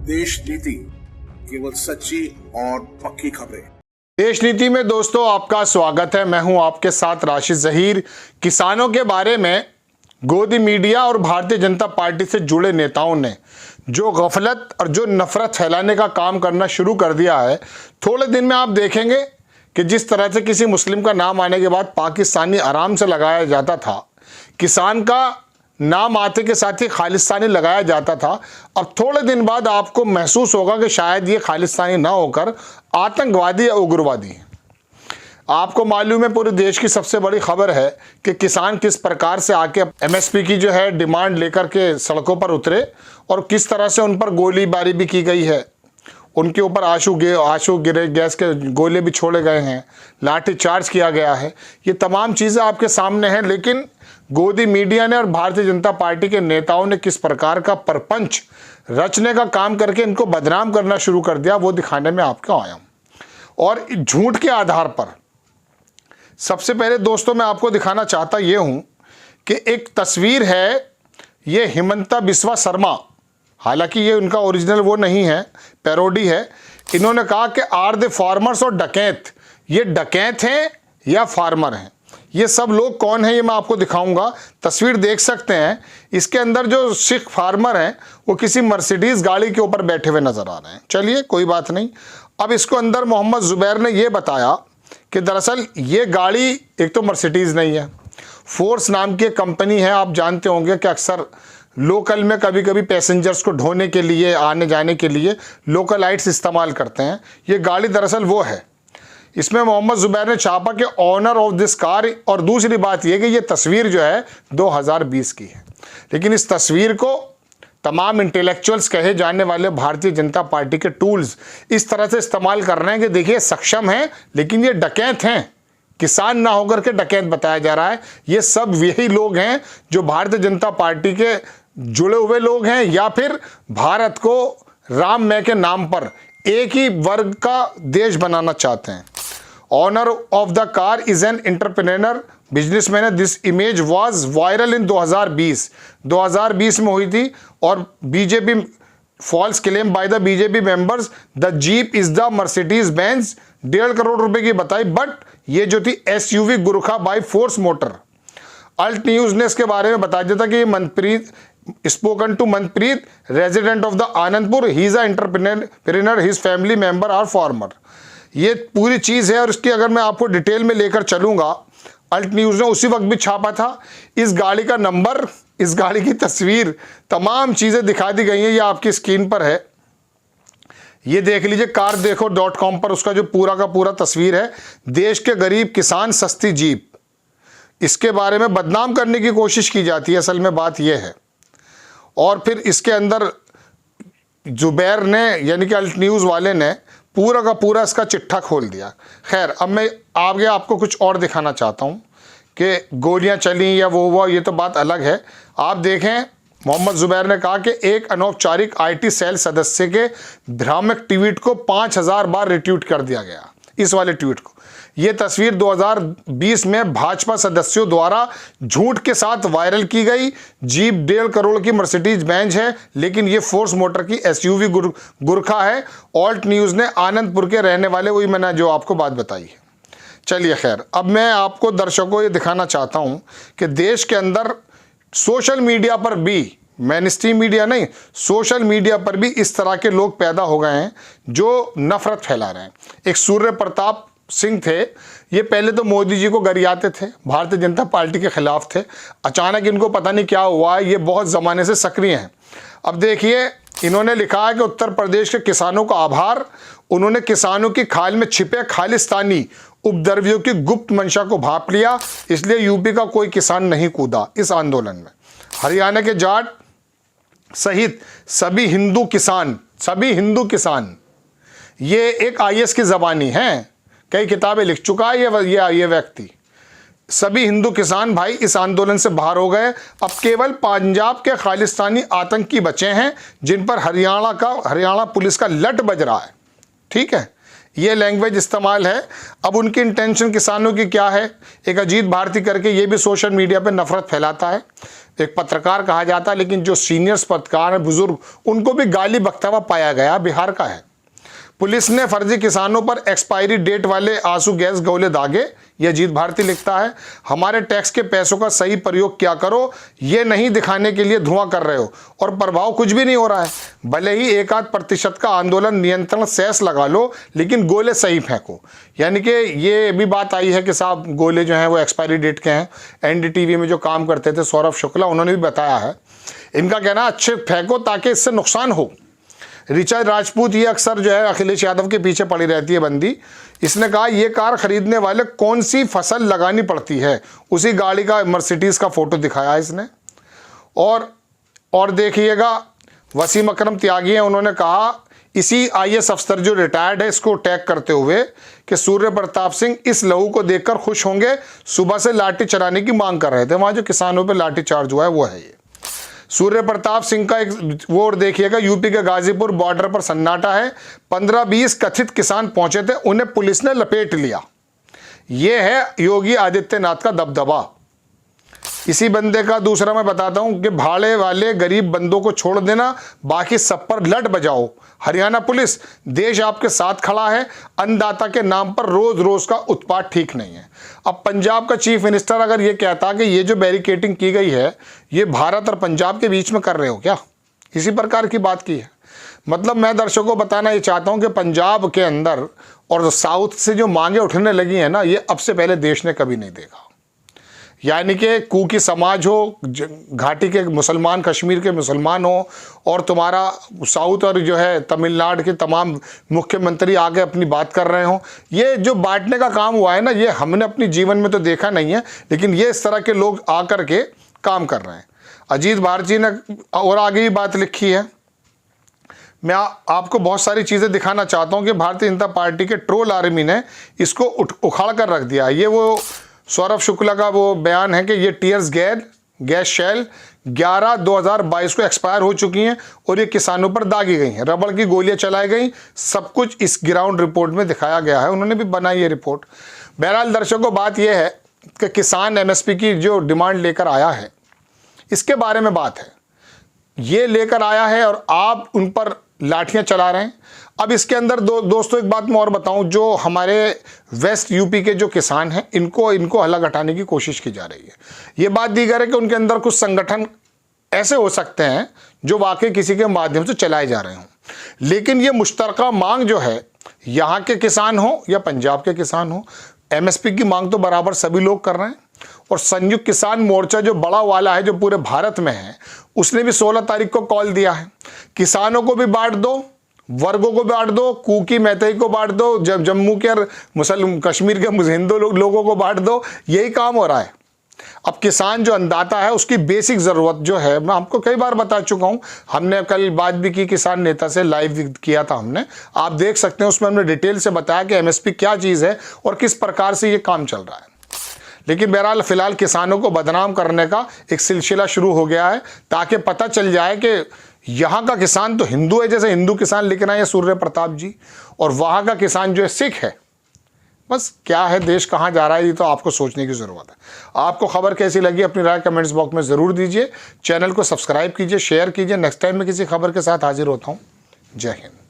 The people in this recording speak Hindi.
देश नीति, केवल सच्ची और पक्की खबरें। देश नीति में दोस्तों आपका स्वागत है। मैं हूं आपके साथ राशिद जहीर। किसानों के बारे में गोदी मीडिया और भारतीय जनता पार्टी से जुड़े नेताओं ने जो गफलत और जो नफरत फैलाने का काम करना शुरू कर दिया है, थोड़े दिन में आप देखेंगे कि जिस तरह से किसी मुस्लिम का नाम आने के बाद पाकिस्तानी आराम से लगाया जाता था, किसान का नाम आते के साथ ही खालिस्तानी लगाया जाता था, अब थोड़े दिन बाद आपको महसूस होगा कि शायद ये खालिस्तानी ना होकर आतंकवादी या उग्रवादी है। आपको मालूम है, पूरे देश की सबसे बड़ी खबर है कि किसान किस प्रकार से आके एमएसपी की जो है डिमांड लेकर के सड़कों पर उतरे और किस तरह से उन पर गोलीबारी भी की गई है। उनके ऊपर आंसू गिरे, गैस के गोले भी छोड़े गए हैं, लाठी चार्ज किया गया है। ये तमाम चीज़ें आपके सामने हैं, लेकिन गोदी मीडिया ने और भारतीय जनता पार्टी के नेताओं ने किस प्रकार का परपंच रचने का काम करके इनको बदनाम करना शुरू कर दिया, वो दिखाने में आपको आया हूँ। और झूठ के आधार पर सबसे पहले दोस्तों मैं आपको दिखाना चाहता ये हूँ कि एक तस्वीर है, ये हिमंता बिस्वा शर्मा, हालांकि ये उनका ओरिजिनल वो नहीं है, पैरोडी है। इन्होंने कहा कि आर द फार्मर्स और डकैत, ये डकैत हैं या फार्मर हैं। ये सब लोग कौन है ये मैं आपको दिखाऊंगा। तस्वीर देख सकते हैं, इसके अंदर जो सिख फार्मर हैं वो किसी मर्सिडीज गाड़ी के ऊपर बैठे हुए नजर आ रहे हैं। चलिए कोई बात नहीं। अब इसको अंदर मोहम्मद जुबैर ने ये बताया कि दरअसल ये गाड़ी एक तो मर्सिडीज नहीं है, फोर्स नाम की कंपनी है। आप जानते होंगे कि अक्सर लोकल में कभी कभी पैसेंजर्स को ढोने के लिए, आने जाने के लिए लोकलाइट्स इस्तेमाल करते हैं। ये गाड़ी दरअसल वो है। इसमें मोहम्मद जुबैर ने छापा कि ऑनर ऑफ दिस कार, और दूसरी बात यह कि ये तस्वीर जो है 2020 की है। लेकिन इस तस्वीर को तमाम इंटेलेक्चुअल्स कहे जाने वाले भारतीय जनता पार्टी के टूल्स इस तरह से इस्तेमाल कर रहे हैं कि देखिए सक्षम हैं, लेकिन ये डकैत हैं। किसान ना होकर के डकैत बताया जा रहा है। ये सब यही लोग हैं जो भारतीय जनता पार्टी के जुड़े हुए लोग हैं, या फिर भारत को राममय के नाम पर एक ही वर्ग का देश बनाना चाहते हैं। Owner of the car is an entrepreneur businessman है। This image was viral in 2020 में हुई थी। और BJP false claim by the BJP members, the jeep is the Mercedes Benz, 1.5 crore रुपए की बताई, बट ये जो थी SUV Gurkha by Force Motor. Alt News ने इसके बारे में बताया था कि Manpreet spoken to Manpreet, resident of the Anandpur, he is a entrepreneur, his family member are farmer. ये पूरी चीज़ है और इसकी अगर मैं आपको डिटेल में लेकर चलूँगा, अल्ट न्यूज़ ने उसी वक्त भी छापा था। इस गाड़ी का नंबर, इस गाड़ी की तस्वीर, तमाम चीज़ें दिखा दी गई हैं। ये आपकी स्क्रीन पर है, ये देख लीजिए। car-dekho.com पर उसका जो पूरा का पूरा तस्वीर है। देश के गरीब किसान सस्ती जीप, इसके बारे में बदनाम करने की कोशिश की जाती है। असल में बात यह है। और फिर इसके अंदर जुबैर ने, यानी कि अल्ट न्यूज़ वाले ने पूरा का पूरा इसका चिट्ठा खोल दिया। खैर, अब मैं आगे आपको कुछ और दिखाना चाहता हूँ कि गोलियाँ चली या वो हुआ, ये तो बात अलग है। आप देखें, मोहम्मद जुबैर ने कहा कि एक अनौपचारिक आईटी सेल सदस्य के भ्रामक ट्वीट को 5000 बार रिट्वीट कर दिया गया। इस वाले ट्वीट को, ये तस्वीर 2020 में भाजपा सदस्यों द्वारा झूठ के साथ वायरल की गई। जीप 1.5 करोड़ की मर्सिडीज बेंज है, लेकिन ये फोर्स मोटर की एसयूवी गुरखा है। ऑल्ट न्यूज़ ने आनंदपुर के रहने वाले, वही मैंने जो आपको बात बताई है। चलिए खैर, अब मैं आपको दर्शकों को ये दिखाना चाहता हूँ कि देश के अंदर सोशल मीडिया पर भी, मेनस्ट्रीम मीडिया नहीं, सोशल मीडिया पर भी इस तरह के लोग पैदा हो गए हैं जो नफरत फैला रहे हैं। एक सूर्य प्रताप सिंह थे, ये पहले तो मोदी जी को गरियाते थे, भारतीय जनता पार्टी के खिलाफ थे। अचानक इनको पता नहीं क्या हुआ, ये बहुत ज़माने से सक्रिय हैं। अब देखिए, इन्होंने लिखा है कि उत्तर प्रदेश के किसानों का आभार, उन्होंने किसानों की खाल में छिपे खालिस्तानी उपद्रवियों की गुप्त मंशा को भांप लिया, इसलिए यूपी का कोई किसान नहीं कूदा इस आंदोलन में। हरियाणा के जाट सहित सभी हिंदू किसान, ये एक आईएएस की ज़बानी है, कई किताबें लिख चुका है ये व्यक्ति। सभी हिंदू किसान भाई इस आंदोलन से बाहर हो गए। अब केवल पंजाब के खालिस्तानी आतंकी बचे हैं जिन पर हरियाणा पुलिस का लट बज रहा है। ठीक है, ये लैंग्वेज इस्तेमाल है। अब उनकी इंटेंशन किसानों की क्या है, एक अजीत भारती करके ये भी सोशल मीडिया पे नफरत फैलाता है, एक पत्रकार कहा जाता है, लेकिन जो सीनियर्स पत्रकार हैं बुजुर्ग, उनको भी गाली बकता हुआ पाया गया, बिहार का है। पुलिस ने फर्जी किसानों पर एक्सपायरी डेट वाले आंसू गैस गोले दागे, यह अजीत भारती लिखता है। हमारे टैक्स के पैसों का सही प्रयोग क्या करो, ये नहीं दिखाने के लिए धुआं कर रहे हो और प्रभाव कुछ भी नहीं हो रहा है। भले ही 1-8% का आंदोलन नियंत्रण सेस लगा लो, लेकिन गोले सही फेंको। यानी कि ये भी बात आई है कि साहब गोले जो हैं वो एक्सपायरी डेट के हैं। NDTV में जो काम करते थे सौरभ शुक्ला, उन्होंने भी बताया है। इनका कहना अच्छे फेंको ताकि इससे नुकसान हो। ऋचा राजपूत, ये अक्सर जो है अखिलेश यादव के पीछे पड़ी रहती है बंदी, इसने कहा ये कार खरीदने वाले कौन सी फसल लगानी पड़ती है, उसी गाड़ी का मर्सिडीज का फोटो दिखाया इसने। और देखिएगा वसीम अकरम त्यागी हैं, उन्होंने कहा इसी IAS अफसर जो रिटायर्ड है इसको टैग करते हुए कि सूर्य प्रताप सिंह इस लहू को देखकर खुश होंगे, सुबह से लाठी चलाने की मांग कर रहे थे। वहां जो किसानों पर लाठी चार्ज हुआ है वो है ये सूर्य प्रताप सिंह का एक वो। और देखिएगा यूपी के गाजीपुर बॉर्डर पर सन्नाटा है, 15-20 कथित किसान पहुंचे थे, उन्हें पुलिस ने लपेट लिया। यह है योगी आदित्यनाथ का दबदबा। इसी बंदे का दूसरा मैं बताता हूं कि भाड़े वाले गरीब बंदों को छोड़ देना, बाकी सब पर लट बजाओ। हरियाणा पुलिस, देश आपके साथ खड़ा है, अन्नदाता के नाम पर रोज रोज का उत्पात ठीक नहीं है। अब पंजाब का चीफ मिनिस्टर अगर ये कहता कि ये जो बैरिकेडिंग की गई है ये भारत और पंजाब के बीच में कर रहे हो क्या, इसी प्रकार की बात की है। मतलब मैं दर्शकों को बताना ये चाहता हूं कि पंजाब के अंदर और साउथ से जो मांगे उठने लगी हैं ना, ये अब से पहले देश ने कभी नहीं देखा। यानी कि कुकी समाज हो, घाटी के मुसलमान, कश्मीर के मुसलमान हो, और तुम्हारा साउथ और जो है तमिलनाडु के तमाम मुख्यमंत्री आगे अपनी बात कर रहे हो, ये जो बांटने का काम हुआ है ना, ये हमने अपनी जीवन में तो देखा नहीं है, लेकिन ये इस तरह के लोग आकर के काम कर रहे हैं। अजीत भारती ने और आगे भी बात लिखी है। मैं आपको बहुत सारी चीज़ें दिखाना चाहता हूँ कि भारतीय जनता पार्टी के ट्रोल आर्मी ने इसको उखाड़ कर रख दिया। ये वो सौरभ शुक्ला का वो बयान है कि ये टीयर्स गैस शेल 11/2022 को एक्सपायर हो चुकी हैं और ये किसानों पर दागी गई हैं, रबड़ की गोलियां चलाई गई, सब कुछ इस ग्राउंड रिपोर्ट में दिखाया गया है। उन्होंने भी बनाई ये रिपोर्ट। बहरहाल दर्शकों, बात यह है कि किसान MSP की जो डिमांड लेकर आया है, इसके बारे में बात है। ये लेकर आया है और आप उन पर लाठियां चला रहे हैं। अब इसके अंदर दोस्तों एक बात मैं और बताऊं, जो हमारे वेस्ट यूपी के जो किसान हैं इनको अलग हटाने की कोशिश की जा रही है। ये बात दीगर है कि उनके अंदर कुछ संगठन ऐसे हो सकते हैं जो वाकई किसी के माध्यम से चलाए जा रहे हों, लेकिन ये मुश्तरका मांग जो है, यहाँ के किसान हो या पंजाब के किसान हो, MSP की मांग तो बराबर सभी लोग कर रहे हैं। और संयुक्त किसान मोर्चा जो बड़ा वाला है, जो पूरे भारत में है, उसने भी 16 तारीख को कॉल दिया है, किसानों को भी बांट दो, वर्गों को बांट दो, कुकी मैतेई को बांट दो, जम्मू के और कश्मीर के हिंदू लोगों को बांट दो। यही काम हो रहा है। अब किसान जो अन्नदाता है उसकी बेसिक ज़रूरत जो है, मैं आपको कई बार बता चुका हूं, हमने कल बात भी की किसान नेता से, लाइव किया था हमने, आप देख सकते हैं, उसमें हमने डिटेल से बताया कि MSP क्या चीज़ है और किस प्रकार से ये काम चल रहा है। लेकिन बहरहाल फिलहाल किसानों को बदनाम करने का एक सिलसिला शुरू हो गया है, ताकि पता चल जाए कि यहाँ का किसान तो हिंदू है, जैसे हिंदू किसान लिख रहे हैं सूर्य प्रताप जी, और वहाँ का किसान जो है सिख है। बस क्या है, देश कहाँ जा रहा है, ये तो आपको सोचने की ज़रूरत है। आपको खबर कैसी लगी अपनी राय कमेंट्स बॉक्स में ज़रूर दीजिए। चैनल को सब्सक्राइब कीजिए, शेयर कीजिए। नेक्स्ट टाइम मैं किसी खबर के साथ हाजिर होता हूँ। जय हिंद।